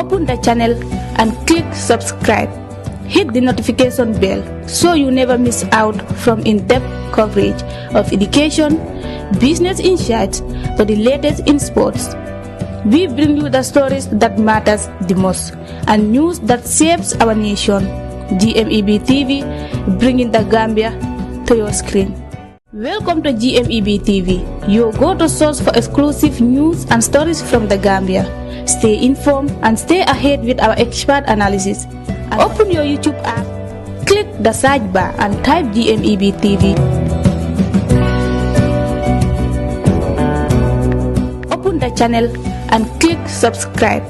Open the channel and click subscribe. Hit the notification bell so you never miss out from in-depth coverage of education, business insights, or the latest in sports. We bring you the stories that matters the most and news that shapes our nation. GMEB TV, bringing the Gambia to your screen. Welcome to GMEB TV, your go-to source for exclusive news and stories from the Gambia. Stay informed and stay ahead with our expert analysis. Open your YouTube app, click the search bar and type GMEB TV. Open the channel and click subscribe.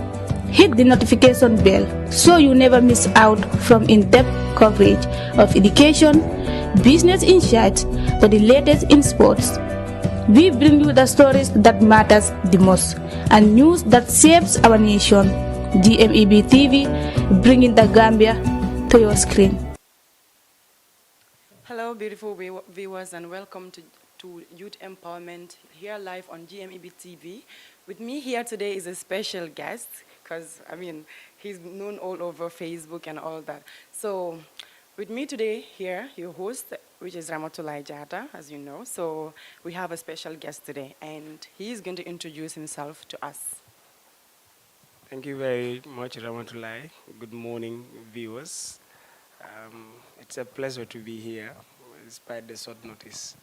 Hit the notification bell so you never miss out from in-depth coverage of education, business insights, or the latest in sports. We bring you the stories that matters the most and news that shapes our nation. GMEB TV, bringing the Gambia to your screen. Hello, beautiful viewers, and welcome to Youth Empowerment here live on GMEB TV. With me here today is a special guest because, he's known all over Facebook and all that. So, with me today here, your host, which is Ramatoulie Jatta, as you know. So, we have a special guest today, and he's going to introduce himself to us. Thank you very much, Ramatoulie. Good morning, viewers. It's a pleasure to be here, despite the short notice.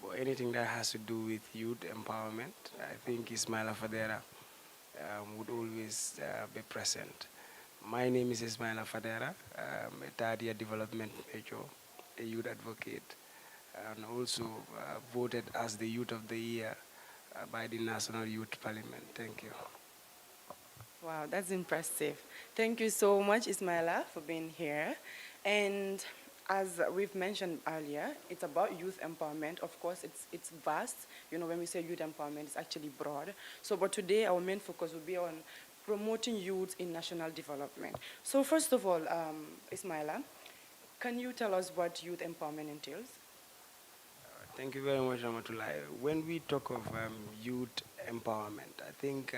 But anything that has to do with youth empowerment, I think Ismaila Fadera would always be present. My name is Ismaila Fadera. I'm a third-year development major, a youth advocate, and also voted as the Youth of the Year by the National Youth Parliament. Thank you. Wow, that's impressive. Thank you so much, Ismaila, for being here. And as we've mentioned earlier, it's about youth empowerment. Of course, it's vast. You know, when we say youth empowerment, it's actually broad. So, but today our main focus will be on promoting youth in national development. So, first of all, Ismaila, can you tell us what youth empowerment entails? Thank you very much, Ramatoulie. When we talk of youth empowerment, I think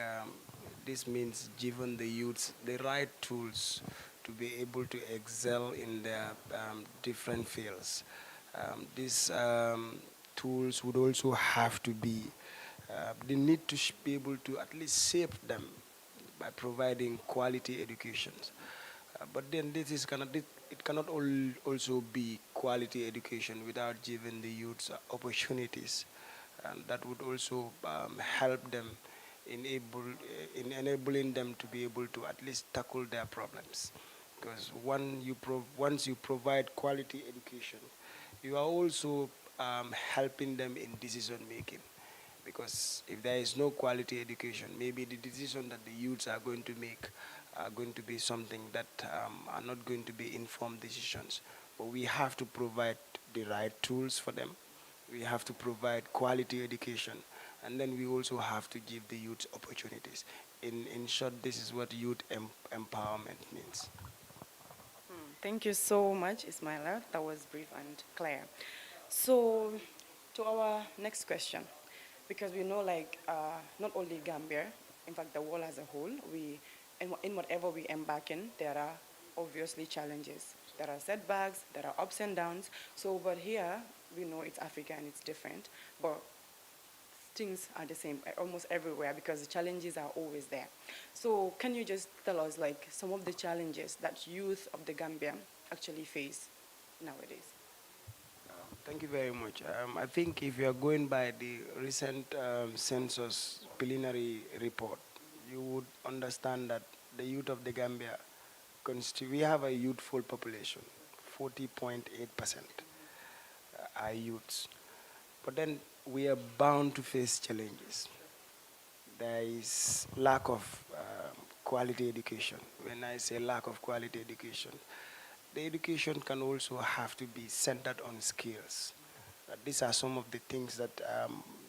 this means giving the youths the right tools to be able to excel in their different fields. These tools would also have to be, they need to be able to at least shape them by providing quality education. But then it cannot also be quality education without giving the youths opportunities. And that would also help them in enabling them to be able to at least tackle their problems. Because once you provide quality education, you are also helping them in decision making. Because if there is no quality education, maybe the decision that the youths are going to make are going to be something that are not going to be informed decisions. But we have to provide the right tools for them. We have to provide quality education. And then we also have to give the youth opportunities. In short, this is what youth empowerment means. Thank you so much, Ismaila. That was brief and clear. So, to our next question, because we know, not only Gambia, in fact, the world as a whole, in whatever we embark in, there are obviously challenges. There are setbacks, there are ups and downs. So, but here, we know it's Africa and it's different, but things are the same almost everywhere because the challenges are always there. So can you just tell us some of the challenges that youth of the Gambia actually face nowadays? Thank you very much. I think if you are going by the recent census preliminary report, you would understand that the youth of the Gambia, we have a youthful population, 40.8% are youths. But then we are bound to face challenges. There is lack of quality education. When I say lack of quality education, the education can also have to be centered on skills. These are some of the things that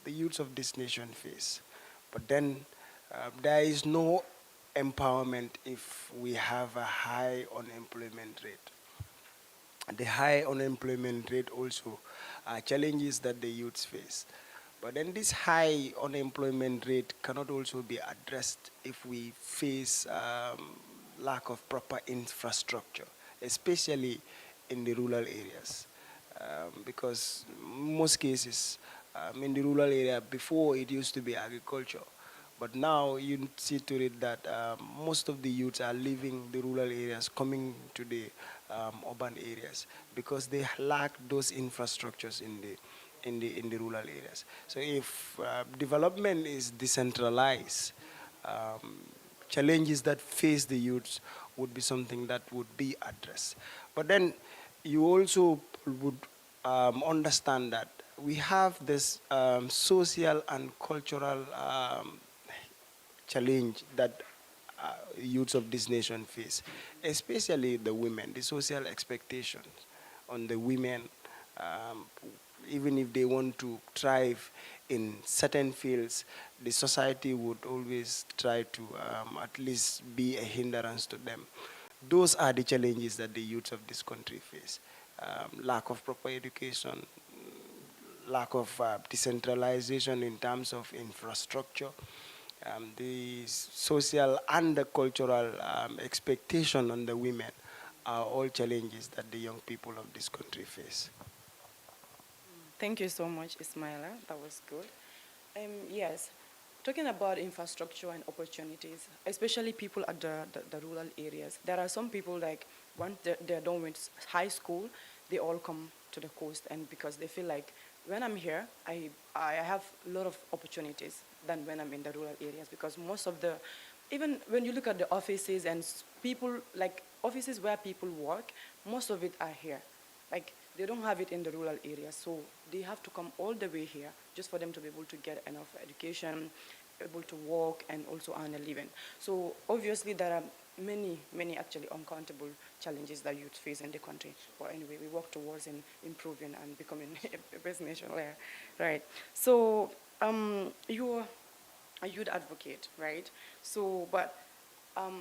the youths of this nation face. But then there is no empowerment if we have a high unemployment rate. The high unemployment rate also are challenges that the youths face. But then this high unemployment rate cannot also be addressed if we face lack of proper infrastructure, especially in the rural areas. Because most cases in the rural area, before it used to be agriculture, but now you see to it that most of the youths are leaving the rural areas, coming to the urban areas because they lack those infrastructures in the rural areas. So if development is decentralized, um, challenges that face the youths would be something that would be addressed. But then you also would understand that we have this social and cultural challenge that youths of this nation face, especially the women, the social expectations on the women, um, even if they want to thrive in certain fields, the society would always try to at least be a hindrance to them. Those are the challenges that the youths of this country face. Lack of proper education, lack of decentralization in terms of infrastructure, the social and the cultural expectation on the women are all challenges that the young people of this country face. Thank you so much, Ismaila. That was good. Yes, talking about infrastructure and opportunities, especially people at the rural areas, there are some people like once they're done with high school, they all come to the coast, and because they feel like when I'm here, I have a lot of opportunities than when I'm in the rural areas because most of the, even when you look at the offices and people, like offices where people work, most of it are here. Like they don't have it in the rural areas, so they have to come all the way here just for them to be able to get enough education, able to work, and also earn a living. So obviously there are many actually uncountable challenges that youth face in the country. But anyway, we work towards in improving and becoming a best nation there, right? So you're a youth advocate, right? So, but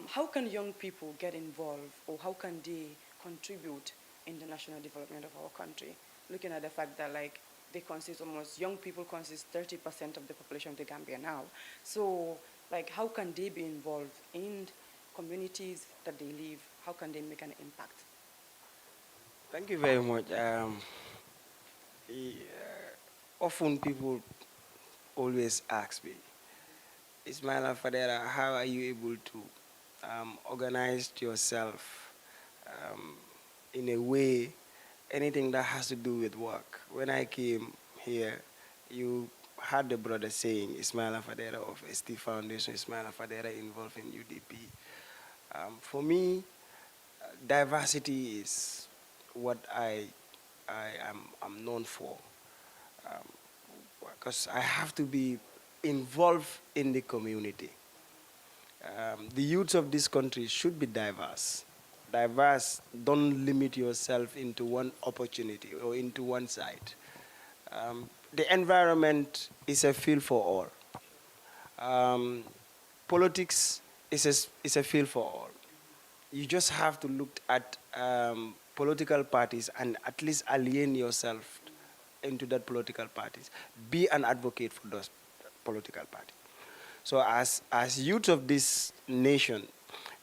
how can young people get involved, or how can they contribute in the national development of our country? Looking at the fact that like they consist almost, young people consist 30% of the population of the Gambia now. So like how can they be involved in communities that they live? How can they make an impact? Thank you very much. E- Often people always ask me, Ismaila Fadera, how are you able to organize yourself um, in a way, anything that has to do with work? When I came here, you had the brother saying, Ismaila Fadera of ST Foundation, Ismaila Fadera involved in UDP. For me, diversity is what I'm known for. Because I have to be involved in the community. The youths of this country should be diverse. Diverse, don't limit yourself into one opportunity or into one side. The environment is a field for all. Um, Politics is a field for all. You just have to look at political parties and at least alien yourself into that political parties. Be an advocate for those political parties. So as youth of this nation,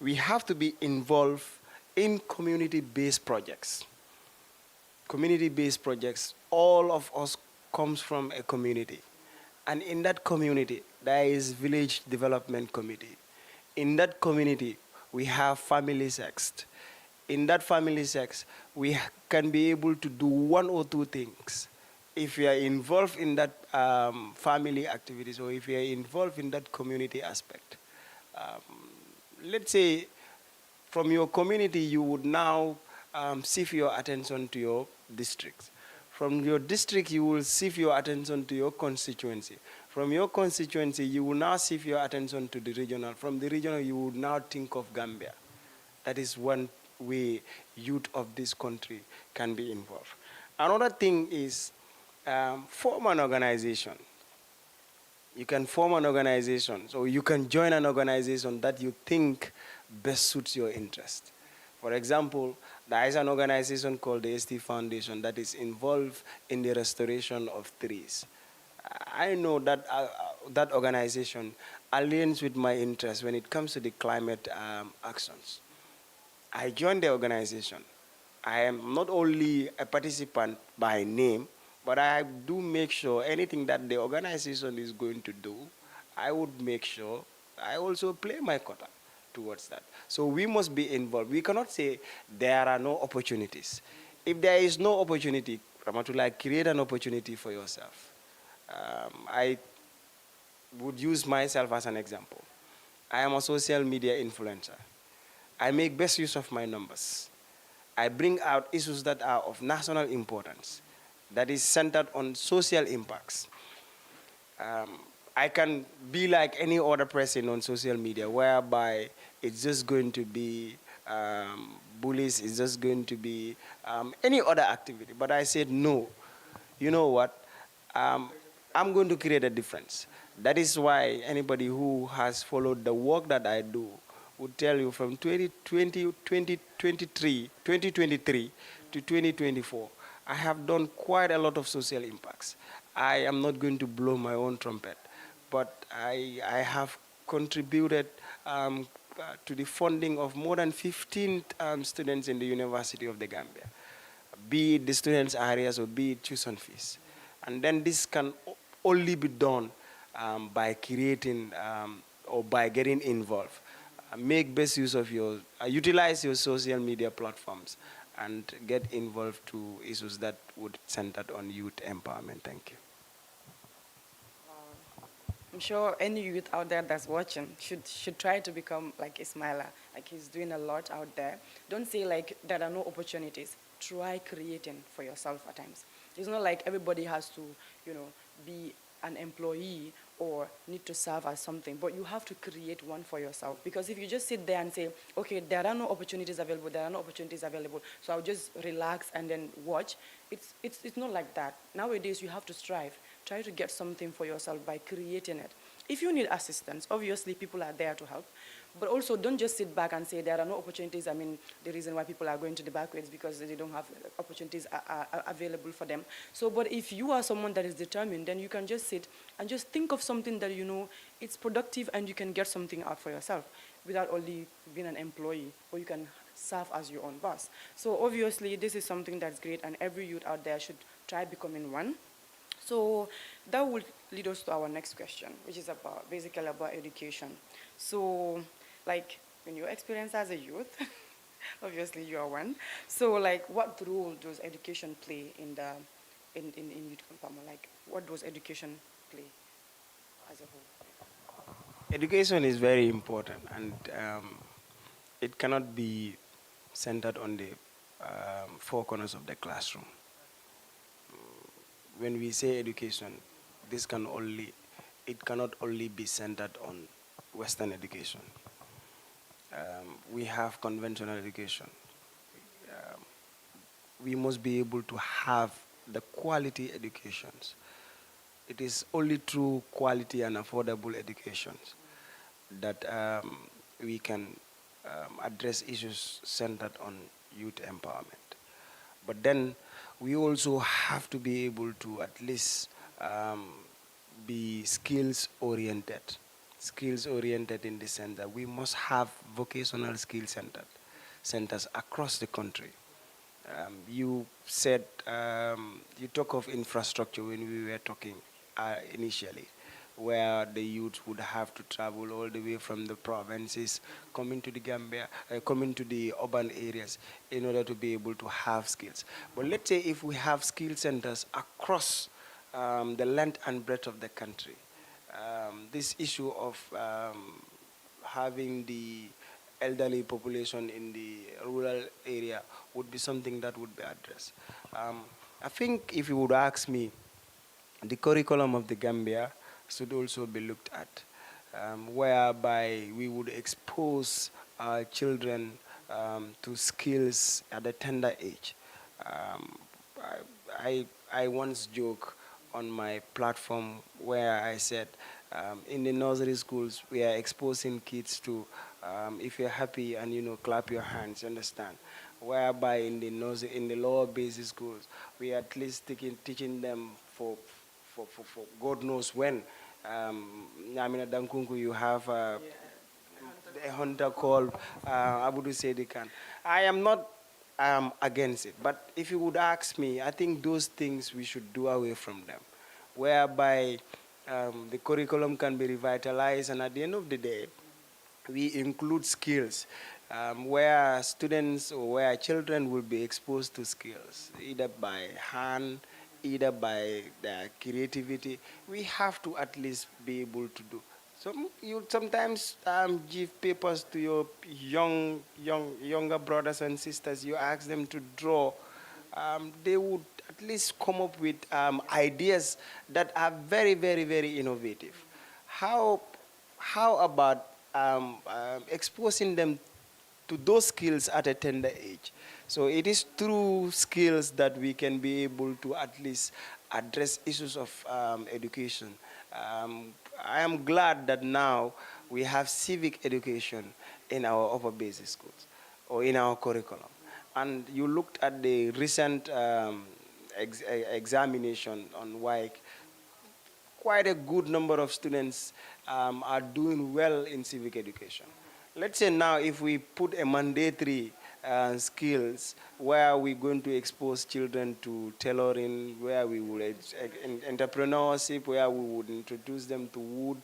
we have to be involved in community-based projects. Community-based projects, all of us comes from a community. And in that community, there is village development committee. In that community, we have family sex. In that family sex, we can be able to do one or two things. If you are involved in that family activities, or if you are involved in that community aspect, um, let's say from your community, you would now shift your attention to your district. From your district, you will shift your attention to your constituency. From your constituency, you will now shift your attention to the regional. From the regional, you will now think of Gambia. That is one way youth of this country can be involved. Another thing is form an organization. You can form an organization, so you can join an organization that you think best suits your interest. For example, there is an organization called the ST Foundation that is involved in the restoration of trees. I know that that organization aligns with my interest when it comes to the climate actions. I joined the organization. I am not only a participant by name, but I do make sure anything that the organization is going to do, I would make sure I also play my quota towards that. So we must be involved. We cannot say there are no opportunities. If there is no opportunity, Ramatoulie, create an opportunity for yourself. I would use myself as an example. I am a social media influencer. I make best use of my numbers. I bring out issues that are of national importance, that is centered on social impacts. Um, I can be like any other person on social media, whereby it's just going to be bullies, it's just going to be any other activity. But I said, no, you know what? Um, I'm going to create a difference. That is why anybody who has followed the work that I do would tell you from 2023 to 2024, I have done quite a lot of social impacts. I am not going to blow my own trumpet, but I have contributed to the funding of more than 15 students in the University of the Gambia, be it the students' areas or be it tuition fees. And then this can only be done by creating or by getting involved. Make best use of your, utilize your social media platforms and get involved to issues that would center on youth empowerment. Thank you. I'm sure any youth out there that's watching should try to become like Ismaila. Like he's doing a lot out there. Don't say like there are no opportunities. Try creating for yourself at times. It's not like everybody has to, be an employee or need to serve as something, but you have to create one for yourself. Because if you just sit there and say, okay, there are no opportunities available, there are no opportunities available, so I'll just relax and then watch, it's not like that. Nowadays, you have to strive. Try to get something for yourself by creating it. If you need assistance, obviously people are there to help. But also don't just sit back and say there are no opportunities. I mean, the reason why people are going to the backwards because they don't have opportunities are available for them. So, but if you are someone that is determined, then you can just sit and just think of something that you know it's productive and you can get something out for yourself without only being an employee, or you can serve as your own boss. So obviously this is something that's great, and every youth out there should try becoming one. So that will lead us to our next question, which is basically about education. So, like, in your experience as a youth, obviously you are one. So, like, what role does education play in youth empowerment? Like, what does education play as a whole? Education is very important, and it cannot be centered on the four corners of the classroom. When we say education, this can only, it cannot only be centered on Western education. We have conventional education. Um, we must be able to have the quality educations. It is only through quality and affordable educations that we can address issues centered on youth empowerment. But then we also have to be able to at least be skills oriented. Skills oriented in the sense that we must have vocational skill centers across the country. You said, you talk of infrastructure when we were talking initially, where the youth would have to travel all the way from the provinces, coming to the Gambia, coming to the urban areas in order to be able to have skills. But let's say if we have skill centers across the length and breadth of the country, this issue of having the elderly population in the rural area would be something that would be addressed. I think if you would ask me, the curriculum of the Gambia should also be looked at, whereby we would expose our children to skills at a tender age. Um, I once joke on my platform where I said, in the nursery schools, we are exposing kids to, if you're happy and clap your hands, you understand. Whereby in the lower basic schools, we are at least teaching them for God knows when. Nyamina Dankungu, you have a hunter called Abudu Sedikan. I am not against it, but if you would ask me, I think those things we should do away from them, whereby the curriculum can be revitalized, and at the end of the day, we include skills where students or where children will be exposed to skills, either by hand, either by their creativity. We have to at least be able to do. So you sometimes give papers to your younger brothers and sisters. You ask them to draw. They would at least come up with ideas that are very, very, very innovative. How how about exposing them to those skills at a tender age? So it is through skills that we can be able to at least address issues of education. I am glad that now we have civic education in our upper basic schools or in our curriculum. And you looked at the recent examination on WIC, quite a good number of students are doing well in civic education. Let's say now if we put a mandatory skills where we're going to expose children to tailoring, where we would entrepreneurship, where we would introduce them to wood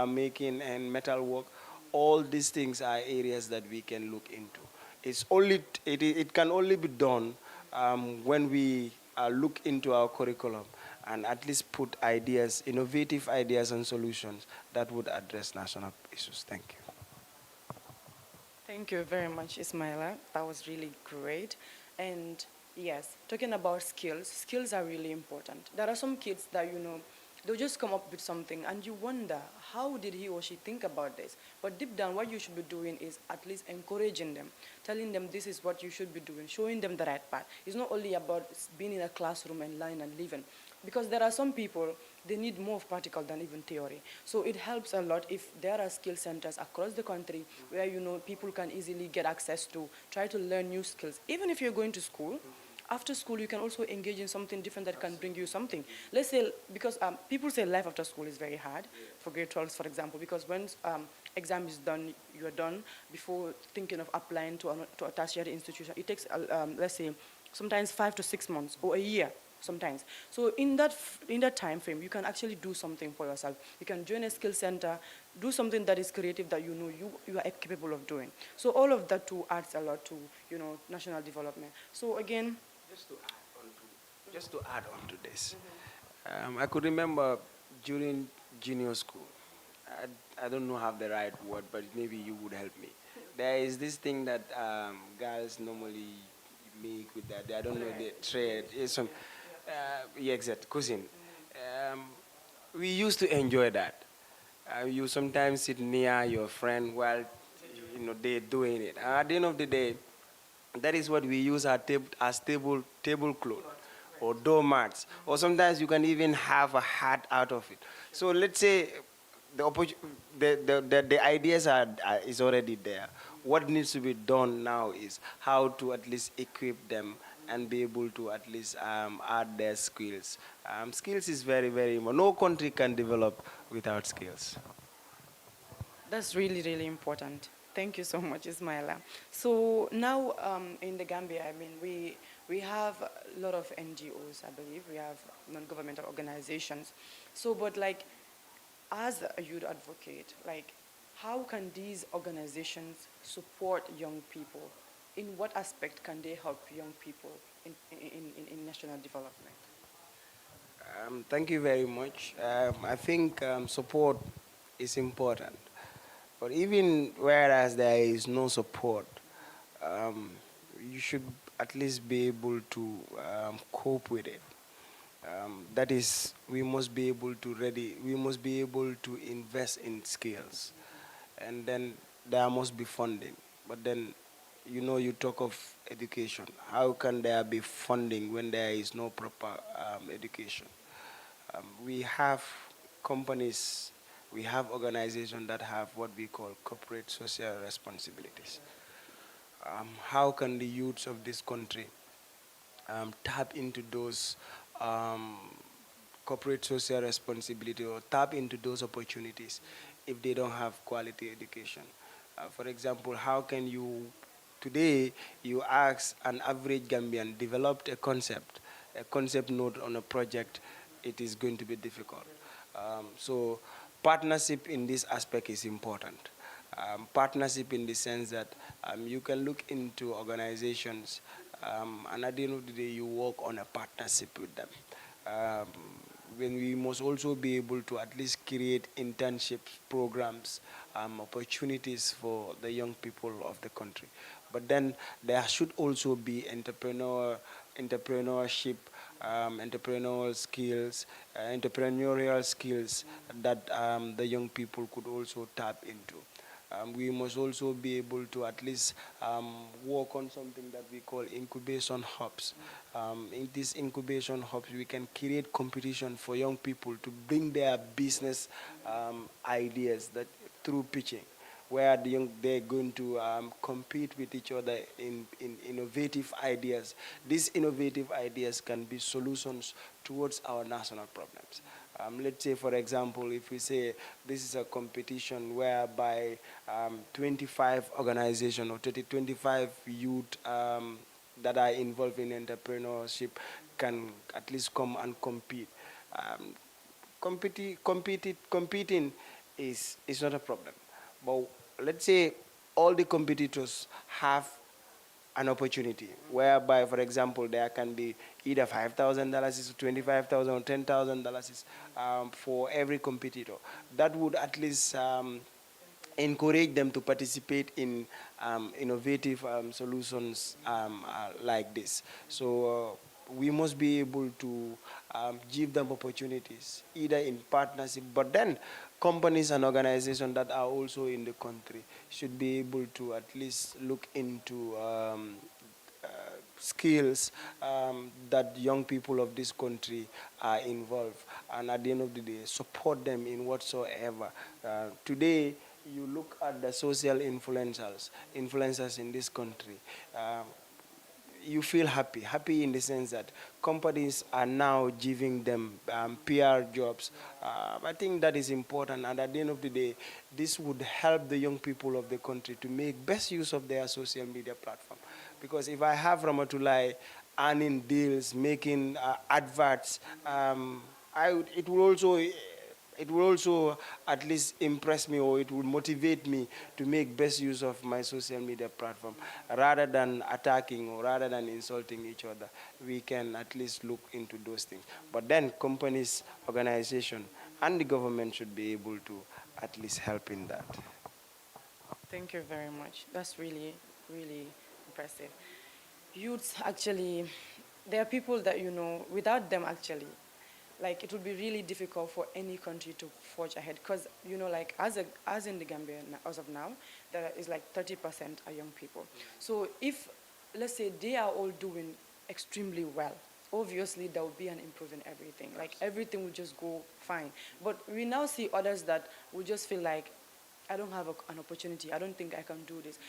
making and metal work, all these things are areas that we can look into. It can only be done when we look into our curriculum and at least put ideas, innovative ideas and solutions that would address national issues. Thank you. Thank you very much, Ismaila. That was really great. And yes, talking about skills, skills are really important. There are some kids that, they'll just come up with something and you wonder, how did he or she think about this? But deep down, what you should be doing is at least encouraging them, telling them this is what you should be doing, showing them the right path. It's not only about being in a classroom and learning and living. Because there are some people, they need more of practical than even theory. So it helps a lot if there are skill centers across the country where, people can easily get access to, try to learn new skills. Even if you're going to school, after school, you can also engage in something different that can bring you something. Let's say, because people say life after school is very hard, for grade 12s, for example, because when exam is done, you're done before thinking of applying to a tertiary institution. It takes, let's say, sometimes 5 to 6 months or a year sometimes. So in that time frame, you can actually do something for yourself. You can join a skill center, do something that is creative that you are capable of doing. So all of that too adds a lot to national development. So again, just to add on to this, I could remember during junior school. I don't know have the right word, but maybe you would help me. There is this thing that girls normally make with that. I don't know the trade. It's some, yeah, exact cousin. We used to enjoy that. You sometimes sit near your friend while they're doing it. At the end of the day, that is what we use as tablecloth or doormats. Or sometimes you can even have a hat out of it. So let's say the ideas is already there. What needs to be done now is how to at least equip them and be able to at least add their skills. Skills is very, very important. No country can develop without skills. that's really, really important. Thank you so much, Ismaila. So now in the Gambia, I mean, we have a lot of NGOs, I believe. We have non-governmental organizations. So, but like, as a youth advocate, like, how can these organizations support young people? In what aspect can they help young people in national development? Thank you very much. I think support is important. But even whereas there is no support, um, you should at least be able to cope with it. That is, we must be able to invest in skills. And then there must be funding. But then, you talk of education. How can there be funding when there is no proper education? We have companies, we have organizations that have what we call corporate social responsibilities. How can the youths of this country tap into those um, corporate social responsibility or tap into those opportunities if they don't have quality education. For example, how can you, today, you ask an average Gambian, developed a concept note on a project, it is going to be difficult. So partnership in this aspect is important. Partnership in the sense that you can look into organizations and at the end of the day you work on a partnership with them. Um, when we must also be able to at least create internships, programs, opportunities for the young people of the country. But then there should also be entrepreneurship, entrepreneurial skills that the young people could also tap into. We must also be able to at least work on something that we call incubation hubs. In these incubation hubs, we can create competition for young people to bring their business ideas that through pitching, where they're going to compete with each other in innovative ideas. These innovative ideas can be solutions towards our national problems. Let's say, for example, if we say this is a competition whereby 25 organizations or 25 youth that are involved in entrepreneurship can at least come and compete. Um, Competing is not a problem. But let's say all the competitors have an opportunity whereby, for example, there can be either $5,000, 25,000, or $10,000 for every competitor. That would at least encourage them to participate in innovative solutions like this. So we must be able to give them opportunities, either in partnership, but then companies and organizations that are also in the country should be able to at least look into uh, skills that young people of this country are involved, and at the end of the day support them in whatsoever. Today you look at the social influencers in this country, you feel happy in the sense that companies are now giving them PR jobs. I think that is important, and at the end of the day, this would help the young people of the country to make best use of their social media platform. Because if I have Ramatoulie earning deals, making adverts, it will also at least impress me, or it will motivate me to make best use of my social media platform rather than attacking or rather than insulting each other. We can at least look into those things. But then companies, organization, and the government should be able to at least help in that. Thank you very much. That's really, really impressive. Youths actually, there are people that, you know, without them actually, like it would be really difficult for any country to forge ahead. Because, you know, like as in the Gambia, as of now, there is like 30% are young people. So if, let's say, they are all doing extremely well, obviously there will be an improvement in everything. Like everything will just go fine. But we now see others that will just feel like, I don't have an opportunity. I don't think I can do this.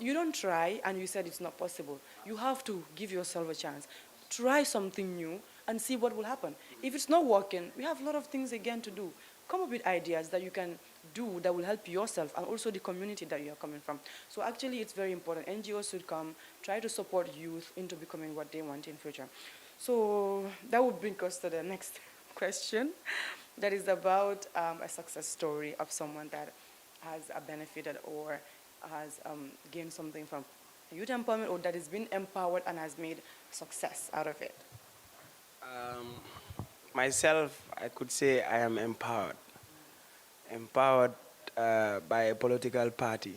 You don't try, and you said it's not possible. You have to give yourself a chance. Try something new and see what will happen. If it's not working, we have a lot of things again to do. Come up with ideas that you can do that will help yourself and also the community that you are coming from. So actually, it's very important. NGOs should come, try to support youth into becoming what they want in future. So that would bring us to the next question. That is about a success story of someone that has benefited or has gained something from youth empowerment, or that has been empowered and has made success out of it. Um, Myself, I could say I am empowered. Empowered by a political party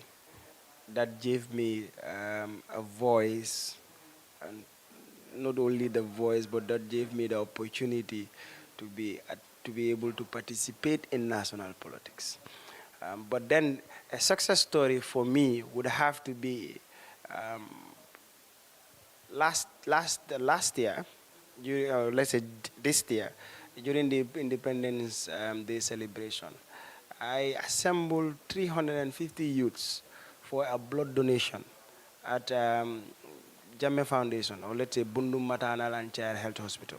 that gave me a voice, and not only the voice, but that gave me the opportunity to be able to participate in national politics. But then a success story for me would have to be um, last year, let's say this year, during the Independence Day celebration, I assembled 350 youths for a blood donation at Jammeh Foundation, or let's say Bundum Maternal and Child Health Hospital.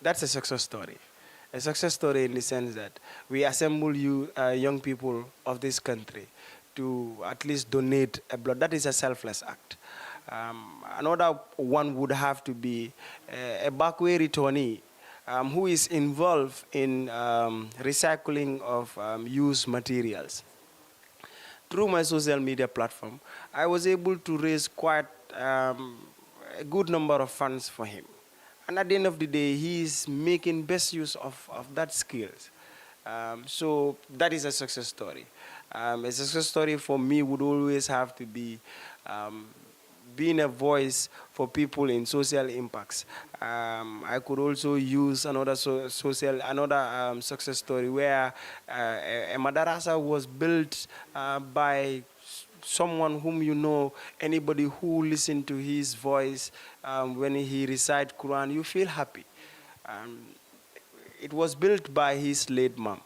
That's a success story. A success story in the sense that we assemble you, young people of this country to at least donate a blood. That is a selfless act. Another one would have to be a backway returnee who is involved in recycling of used materials. Through my social media platform, I was able to raise quite a good number of funds for him. And at the end of the day, he is making best use of that skills. So that is a success story. A success story for me would always have to be um, being a voice for people in social impacts. I could also use another success story where a madarasa was built by someone whom you know. Anybody who listen to his voice when he recite Quran, you feel happy. Um, it was built by his late mom.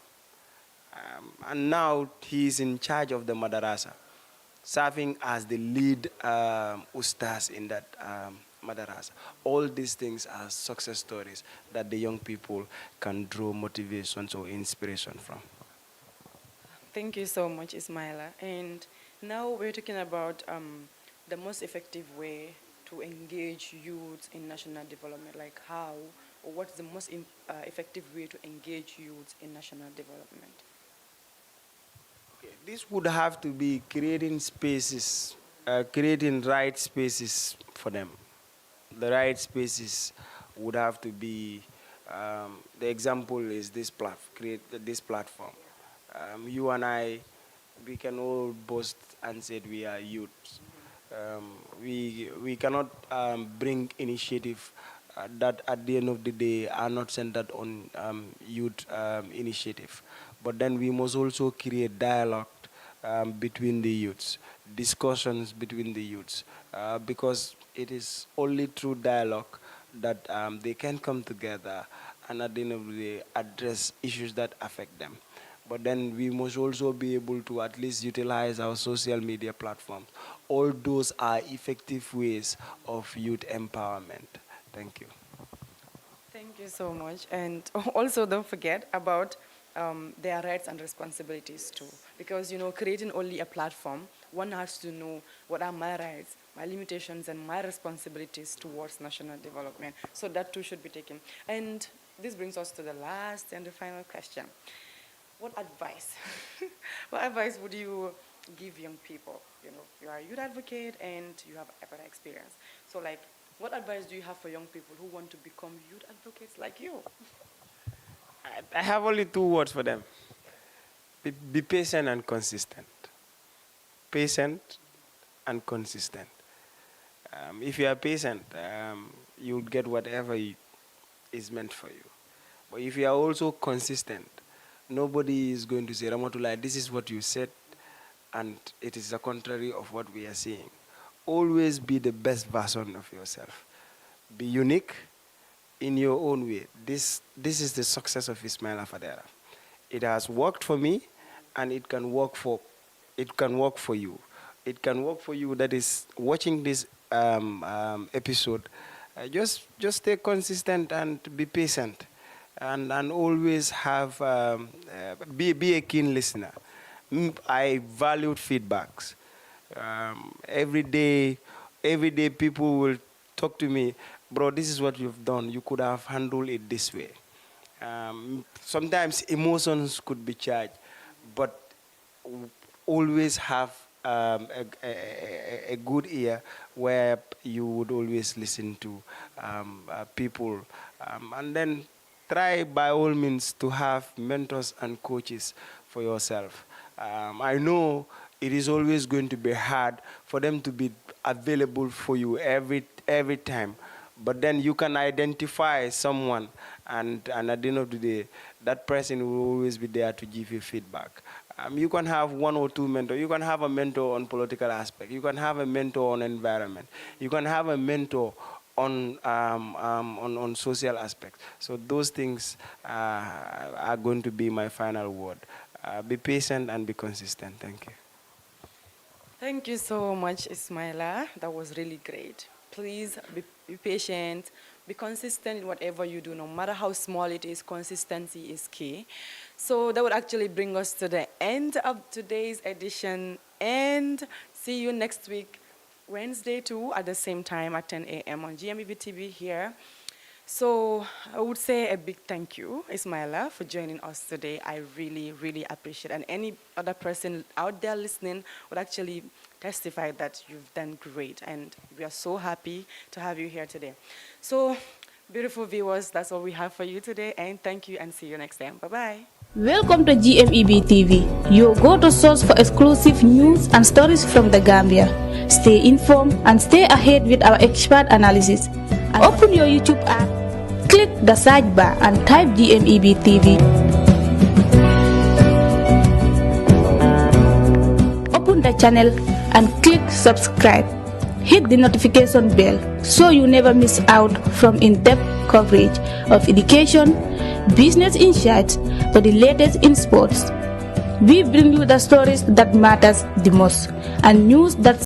And now he is in charge of the madarasa, serving as the lead ustaz in that madarasa. All these things are success stories that the young people can draw motivations or inspiration from. Thank you so much, Ismaila. And now we're talking about the most effective way to engage youth in national development, like how or what's the most effective way to engage youth in national development. Okay, this would have to be creating spaces, creating right spaces for them. The right spaces would have to be, the example is this create this platform. You and I, we can all boast and say we are youth. We cannot bring initiative that at the end of the day are not centered on youth initiative. But then we must also create dialogue between the youths, discussions between the youths, because it is only through dialogue that they can come together and at the end of the day address issues that affect them. But then we must also be able to at least utilize our social media platforms. All those are effective ways of youth empowerment. Thank you. Thank you so much. And also don't forget about their rights and responsibilities too. Because, you know, creating only a platform, one has to know what are my rights, my limitations, and my responsibilities towards national development. So that too should be taken. And this brings us to the last and the final question. What advice, what advice would you give young people? You know, you are a youth advocate and you have a better experience. So like, what advice do you have for young people who want to become youth advocates like you? I have only two words for them. Be patient and consistent. Patient and consistent. If you are patient, you'll get whatever is meant for you. But if you are also consistent, nobody is going to say, Ramatoulie, this is what you said, and it is the contrary of what we are seeing. Always be the best version of yourself. Be unique in your own way. This is the success of Ismaila Fadera. It has worked for me, and it can work for you. It can work for you that is watching this episode. Just stay consistent and be patient, and always have be a keen listener. I valued feedbacks. Every day people will talk to me, bro. This is what you've done. You could have handled it this way. Sometimes emotions could be charged, but always have a good ear where you would always listen to people, and then try by all means to have mentors and coaches for yourself. I know it is always going to be hard for them to be available for you every time, but then you can identify someone, and at the end of the day, that person will always be there to give you feedback. You can have one or two mentors. You can have a mentor on political aspect. You can have a mentor on environment. You can have a mentor on social aspects. So those things are going to be my final word. Be patient and be consistent. Thank you. Thank you so much, Ismaila. That was really great. please be patient, be consistent in whatever you do, no matter how small it is. Consistency is key. So that would actually bring us to the end of today's edition, and see you next week, Wednesday too, at the same time at 10 a.m. on GMEB TV here. So I would say a big thank you, Ismaila, for joining us today. I really, really appreciate it. And any other person out there listening would actually testify that you've done great. And we are so happy to have you here today. So, beautiful viewers, that's all we have for you today. And thank you, and see you next time. Bye-bye. Welcome to GMEB TV, your go-to source for exclusive news and stories from the Gambia. Stay informed and stay ahead with our expert analysis. And open your YouTube app, click the search bar and type GMEB TV. Open the channel and click subscribe. Hit the notification bell so you never miss out from in-depth coverage of education, business insights, for the latest in sports. We bring you the stories that matters the most and news that